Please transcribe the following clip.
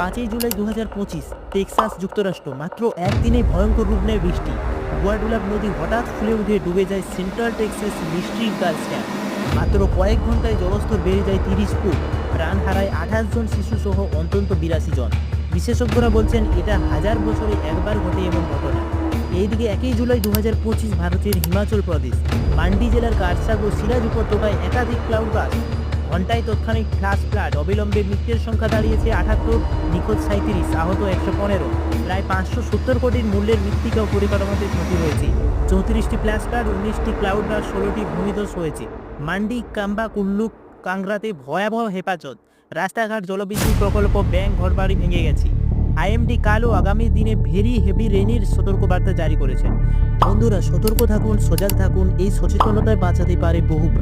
5 July 2025 Texas যুক্তরাষ্ট্র। মাত্র একদিনে ভয়ঙ্কর রূপ নেয় বৃষ্টি। গুয়াডুলাপ নদী হঠাৎ ফুলে উঠে ডুবে যায় central Texas mystic girls camp. মাত্র কয়েক ঘন্টায় জলস্তর বেড়ে যায় 30 ফুট। প্রাণ হারায় 28 জন শিশু সহ অন্তত 82 জন। বিশেষজ্ঞরা বলছেন এটা হাজার বছরে একবার ঘটে এমন ঘটনা। এইদিকে 1 জুলাই 2025 ভারতের হিমাচল প্রদেশ মান্ডি জেলার কারসাগ ও সিরাজ উপত্যকায় একাধিক ক্লাউডবার্স্ট। ঘন্টায় তৎক্ষণিক ফ্ল্যাশ ফ্লাড। অবিলম্বে মৃতের সংখ্যা দাঁড়িয়েছে 78, নিখোঁজ 37, আহত 115। প্রায় 570 কোটির মূল্যের মৃত্তিকা ও পরিকাঠামোতে ক্ষতি হয়েছে। 34টি ফ্ল্যাশ ফ্লাড, 19টি ক্লাউডবার্স্ট, 16টি ভূমিধস হয়েছে। মান্ডি, কাম্বা, কুল্লু, কাংগ্রাতে ভয়াবহ হেফাজত। রাস্তাঘাট, জলবিদ্যুৎ প্রকল্প, ব্যাংক, ঘরবাড়ি ভেঙে গেছে। আইএমডি কালও আগামী দিনে ভেরি হেভি রেনির সতর্কবার্তা জারি করেছেন। বন্ধুরা, সতর্ক থাকুন, সজাগ থাকুন। এই সচেতনতায় বাঁচাতে পারে বহু প্রাণ।